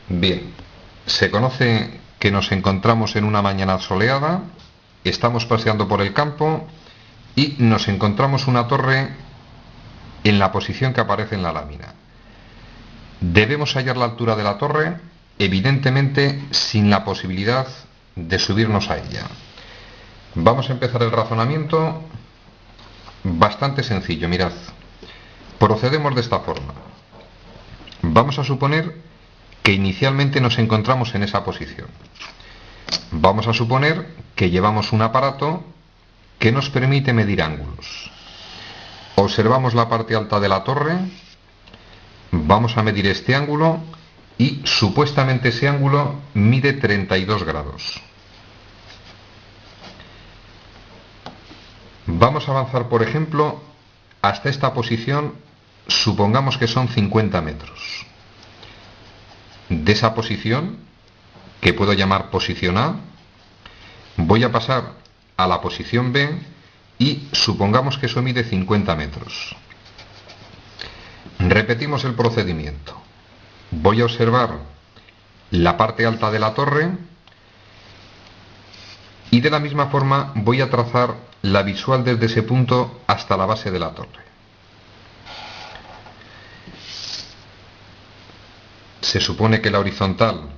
Bien, se conoce que nos encontramos en una mañana soleada, estamos paseando por el campo y nos encontramos una torre en la posición que aparece en la lámina. Debemos hallar la altura de la torre, evidentemente sin la posibilidad de subirnos a ella. Vamos a empezar el razonamiento bastante sencillo, mirad. Procedemos de esta forma. Vamos a suponer que inicialmente nos encontramos en esa posición. Vamos a suponer que llevamos un aparato que nos permite medir ángulos. Observamos la parte alta de la torre, vamos a medir este ángulo y supuestamente ese ángulo mide 32 grados. Vamos a avanzar, por ejemplo, hasta esta posición, supongamos que son 50 metros. De esa posición, que puedo llamar posición A, voy a pasar a la posición B y supongamos que eso mide 50 metros. Repetimos el procedimiento. Voy a observar la parte alta de la torre y de la misma forma voy a trazar la visual desde ese punto hasta la base de la torre. Se supone que la horizontal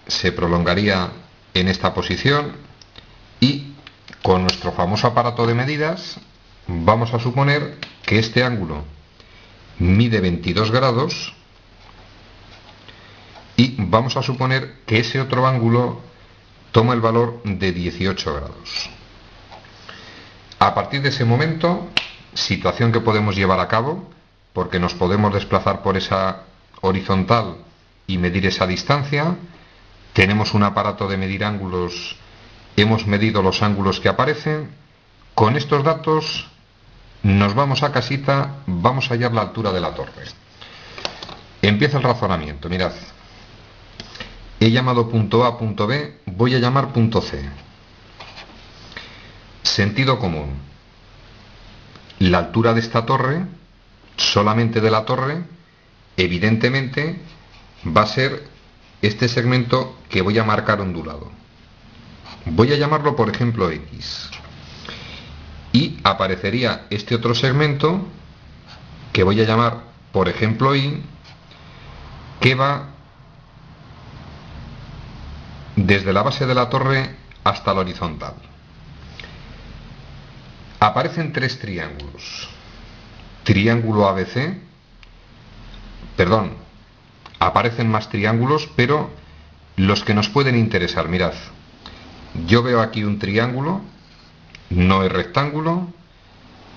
se prolongaría en esta posición y con nuestro famoso aparato de medidas vamos a suponer que este ángulo mide 22 grados y vamos a suponer que ese otro ángulo toma el valor de 18 grados. A partir de ese momento, situación que podemos llevar a cabo, porque nos podemos desplazar por esa horizontal y medir esa distancia, tenemos un aparato de medir ángulos, hemos medido los ángulos que aparecen, con estos datos nos vamos a casita, vamos a hallar la altura de la torre. Empieza el razonamiento, mirad. He llamado punto A, punto B, voy a llamar punto C. Sentido común. La altura de esta torre, solamente de la torre, evidentemente va a ser este segmento que voy a marcar ondulado. Voy a llamarlo, por ejemplo, X. Y aparecería este otro segmento que voy a llamar, por ejemplo, Y, que va desde la base de la torre hasta la horizontal. Aparecen tres triángulos. Triángulo ABC, perdón, aparecen más triángulos, pero los que nos pueden interesar, mirad. Yo veo aquí un triángulo, no es rectángulo,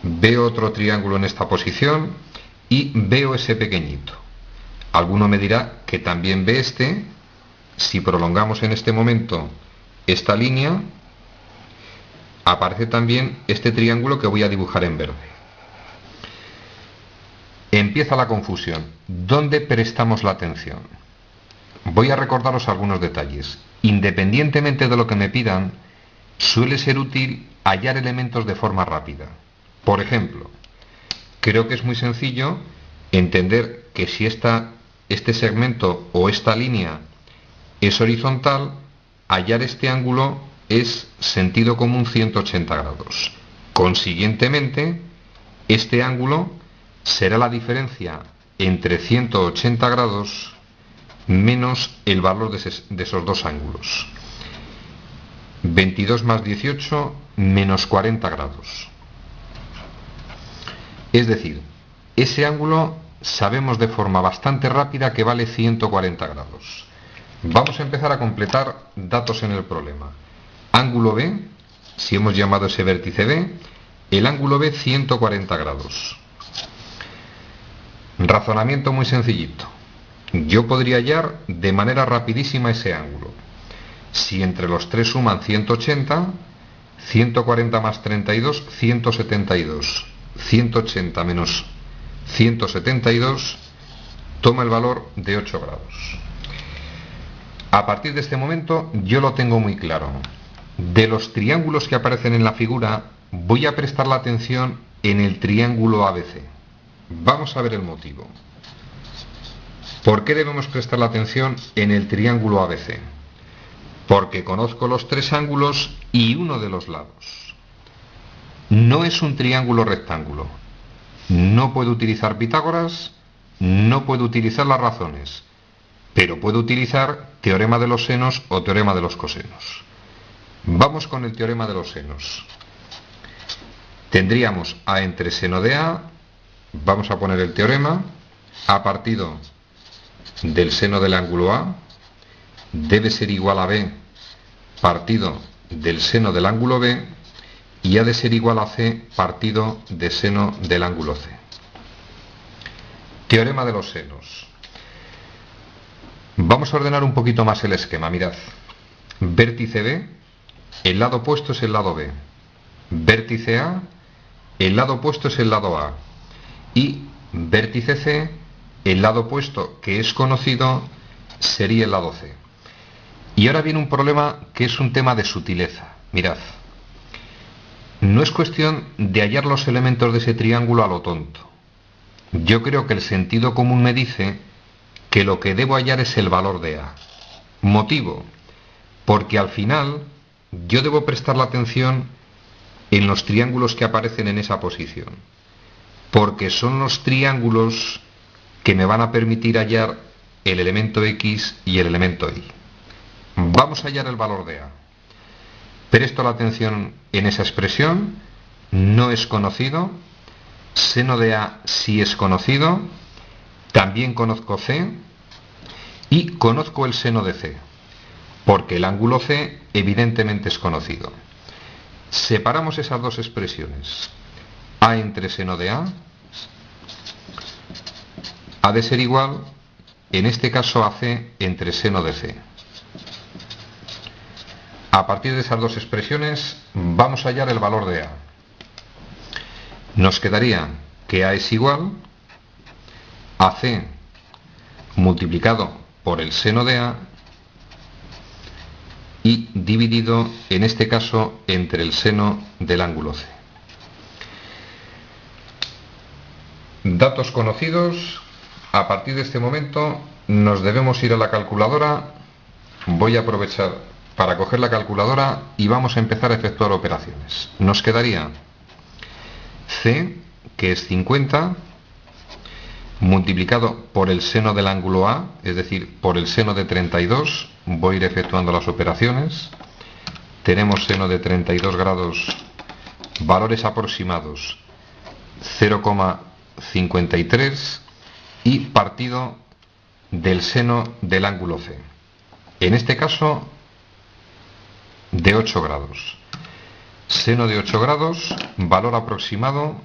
veo otro triángulo en esta posición y veo ese pequeñito. Alguno me dirá que también ve este. Si prolongamos en este momento esta línea, aparece también este triángulo que voy a dibujar en verde. Empieza la confusión. ¿Dónde prestamos la atención? Voy a recordaros algunos detalles. Independientemente de lo que me pidan, suele ser útil hallar elementos de forma rápida. Por ejemplo, creo que es muy sencillo entender que si este segmento o esta línea es horizontal, hallar este ángulo es sentido común 180 grados. Consiguientemente, este ángulo será la diferencia entre 180 grados menos el valor de esos dos ángulos. 22 más 18 menos 40 grados. Es decir, ese ángulo sabemos de forma bastante rápida que vale 140 grados. Vamos a empezar a completar datos en el problema. Ángulo B, si hemos llamado ese vértice B, el ángulo B 140 grados. Razonamiento muy sencillito. Yo podría hallar de manera rapidísima ese ángulo. Si entre los tres suman 180, 140 más 32, 172. 180 menos 172 toma el valor de 8 grados. A partir de este momento yo lo tengo muy claro. De los triángulos que aparecen en la figura, voy a prestar la atención en el triángulo ABC. Vamos a ver el motivo. ¿Por qué debemos prestar la atención en el triángulo ABC? Porque conozco los tres ángulos y uno de los lados. No es un triángulo rectángulo. No puedo utilizar Pitágoras, no puedo utilizar las razones, pero puedo utilizar teorema de los senos o teorema de los cosenos. Vamos con el teorema de los senos. Tendríamos A entre seno de A, vamos a poner el teorema, A partido del seno del ángulo A debe ser igual a B partido del seno del ángulo B y ha de ser igual a C partido de seno del ángulo C. Teorema de los senos. Vamos a ordenar un poquito más el esquema, mirad. Vértice B, el lado opuesto es el lado B. Vértice A, el lado opuesto es el lado A. Y vértice C, el lado opuesto que es conocido sería el lado C. Y ahora viene un problema que es un tema de sutileza. Mirad. No es cuestión de hallar los elementos de ese triángulo a lo tonto. Yo creo que el sentido común me dice que lo que debo hallar es el valor de A. Motivo, porque al final yo debo prestar la atención en los triángulos que aparecen en esa posición, porque son los triángulos que me van a permitir hallar el elemento X y el elemento Y. Vamos a hallar el valor de A. Presto la atención en esa expresión, no es conocido, seno de A sí es conocido, también conozco C y conozco el seno de C, porque el ángulo C evidentemente es conocido. Separamos esas dos expresiones. A entre seno de A ha de ser igual, en este caso, a C entre seno de C. A partir de esas dos expresiones vamos a hallar el valor de A. Nos quedaría que A es igual a C multiplicado por el seno de A y dividido, en este caso, entre el seno del ángulo C. Datos conocidos. A partir de este momento nos debemos ir a la calculadora. Voy a aprovechar para coger la calculadora y vamos a empezar a efectuar operaciones. Nos quedaría C, que es 50, multiplicado por el seno del ángulo A, es decir, por el seno de 32, voy a ir efectuando las operaciones. Tenemos seno de 32 grados, valores aproximados 0,53 y partido del seno del ángulo C. En este caso, de 8 grados. Seno de 8 grados, valor aproximado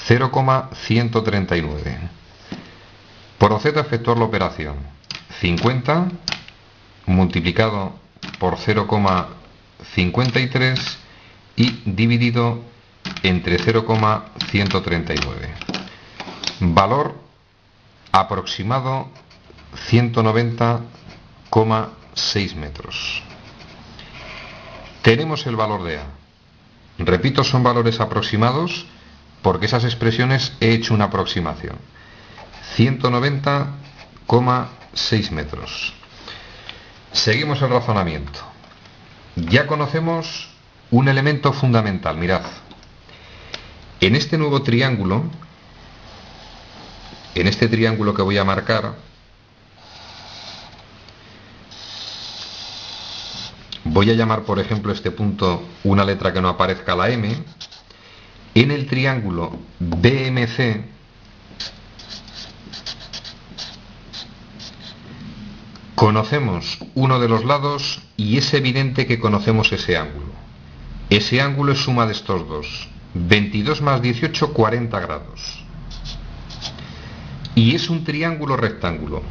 0,139. Procedo a efectuar la operación. 50 multiplicado por 0,53 y dividido entre 0,139. Valor aproximado 190,6 metros. Tenemos el valor de A. Repito, son valores aproximados porque esas expresiones he hecho una aproximación. 190,6 metros. Seguimos el razonamiento. Ya conocemos un elemento fundamental. Mirad. En este nuevo triángulo, en este triángulo que voy a marcar, voy a llamar, por ejemplo, este punto una letra que no aparezca, la M. En el triángulo BMC conocemos uno de los lados y es evidente que conocemos ese ángulo. Ese ángulo es suma de estos dos. 22 más 18, 40 grados. Y es un triángulo rectángulo.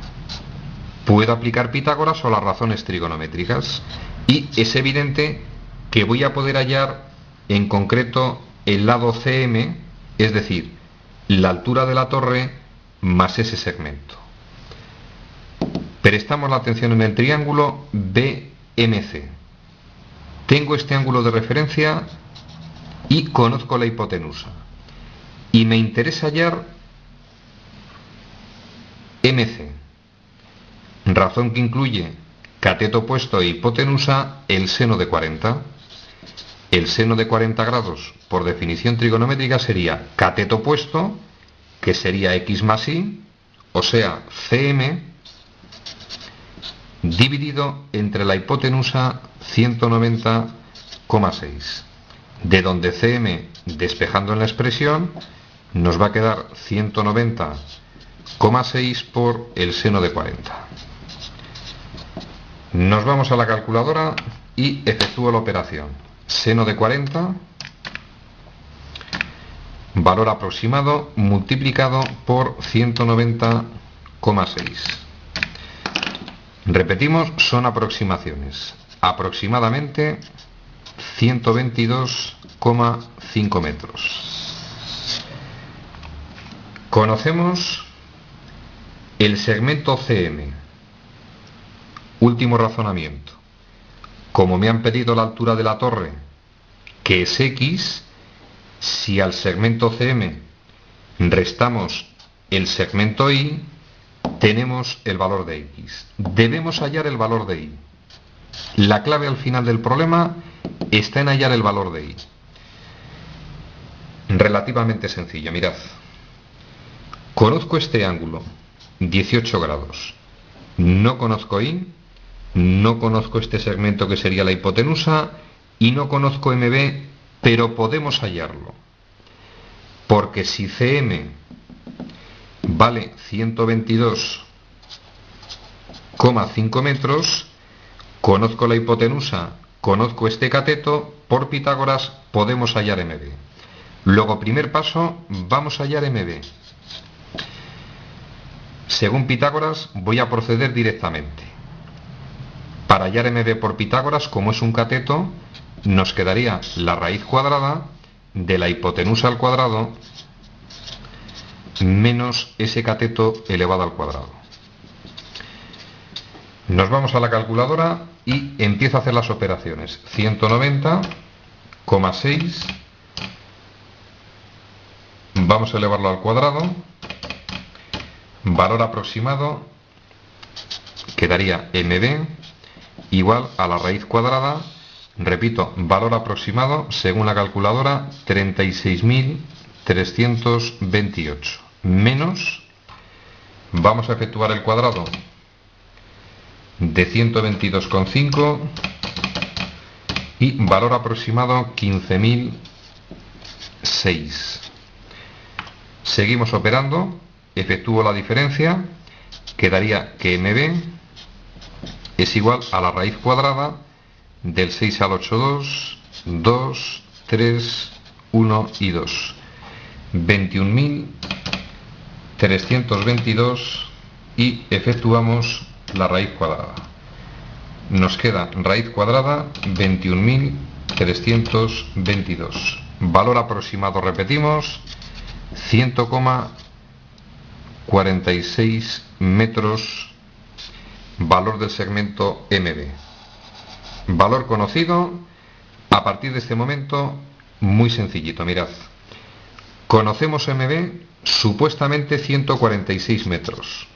Puedo aplicar Pitágoras o las razones trigonométricas. Y es evidente que voy a poder hallar en concreto el lado CM, es decir, la altura de la torre más ese segmento. Prestamos la atención en el triángulo BMC. Tengo este ángulo de referencia y conozco la hipotenusa. Y me interesa hallar MC. razón que incluye cateto opuesto e hipotenusa, el seno de 40. El seno de 40 grados, por definición trigonométrica, sería cateto opuesto, que sería x más y, o sea, cm, dividido entre la hipotenusa 190,6. De donde cm, despejando en la expresión, nos va a quedar 190,6 por el seno de 40. Nos vamos a la calculadora y efectúo la operación. Seno de 40, valor aproximado, multiplicado por 190,6. Repetimos, son aproximaciones. Aproximadamente 122,5 metros. Conocemos el segmento CM. Último razonamiento. Como me han pedido la altura de la torre, que es X, si al segmento CM restamos el segmento Y, tenemos el valor de X. Debemos hallar el valor de Y. La clave al final del problema está en hallar el valor de Y. Relativamente sencillo, mirad. Conozco este ángulo, 18 grados. No conozco Y, no conozco este segmento que sería la hipotenusa y no conozco MB, pero podemos hallarlo. Porque si CM vale 122,5 metros, conozco la hipotenusa, conozco este cateto, por Pitágoras podemos hallar MB. Luego, primer paso, vamos a hallar MB. Según Pitágoras, voy a proceder directamente. Para hallar MB por Pitágoras, como es un cateto, nos quedaría la raíz cuadrada de la hipotenusa al cuadrado menos ese cateto elevado al cuadrado. Nos vamos a la calculadora y empiezo a hacer las operaciones. 190,6. Vamos a elevarlo al cuadrado. Valor aproximado quedaría MB igual a la raíz cuadrada, repito, valor aproximado según la calculadora 36.328 menos, vamos a efectuar el cuadrado de 122,5 y valor aproximado 15.006. Seguimos operando, efectúo la diferencia, quedaría que MB es igual a la raíz cuadrada del 6 al 8, 2, 2, 3, 1 y 2. 21.322 y efectuamos la raíz cuadrada. Nos queda raíz cuadrada 21.322. Valor aproximado, repetimos, 100,46 metros. Valor del segmento MB. Valor conocido. A partir de este momento, muy sencillito, mirad. Conocemos MB, supuestamente 146 metros.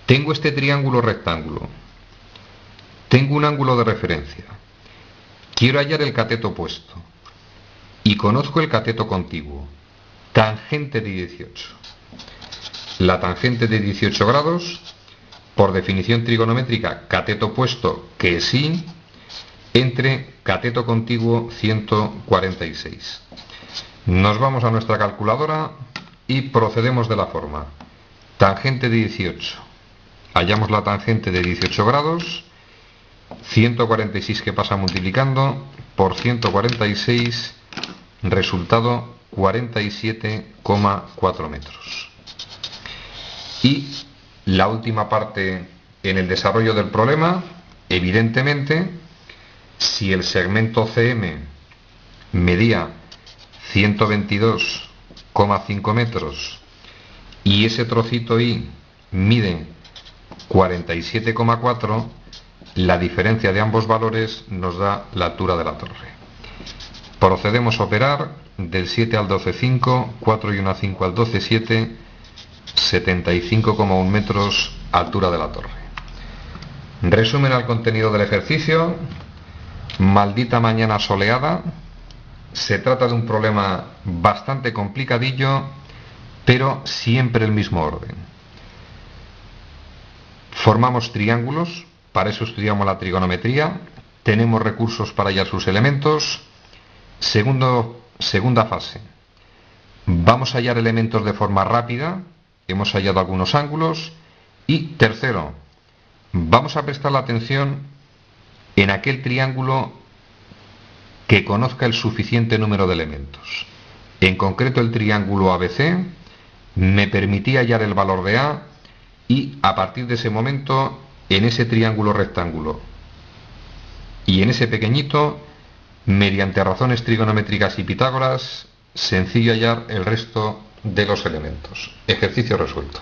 Tengo este triángulo rectángulo. Tengo un ángulo de referencia. Quiero hallar el cateto opuesto. Y conozco el cateto contiguo. Tangente de 18. La tangente de 18 grados, por definición trigonométrica, cateto opuesto, que es Y, entre cateto contiguo 146. Nos vamos a nuestra calculadora y procedemos de la forma. Tangente de 18. Hallamos la tangente de 18 grados. 146 que pasa multiplicando por 146, resultado 47,4 metros. Y la última parte en el desarrollo del problema, evidentemente, si el segmento CM medía 122,5 metros y ese trocito Y mide 47,4, la diferencia de ambos valores nos da la altura de la torre. Procedemos a operar del 7 al 12,5, 4 y 1, 5 al 12,7, 75,1 metros altura de la torre. Resumen al contenido del ejercicio. Maldita mañana soleada. Se trata de un problema bastante complicadillo, pero siempre el mismo orden. Formamos triángulos, para eso estudiamos la trigonometría, tenemos recursos para hallar sus elementos. Segunda fase. Vamos a hallar elementos de forma rápida, hemos hallado algunos ángulos. Y tercero, vamos a prestar la atención en aquel triángulo que conozca el suficiente número de elementos. En concreto, el triángulo ABC me permitía hallar el valor de A, y a partir de ese momento, en ese triángulo rectángulo y en ese pequeñito, mediante razones trigonométricas y Pitágoras, sencillo hallar el resto de los elementos. Ejercicio resuelto.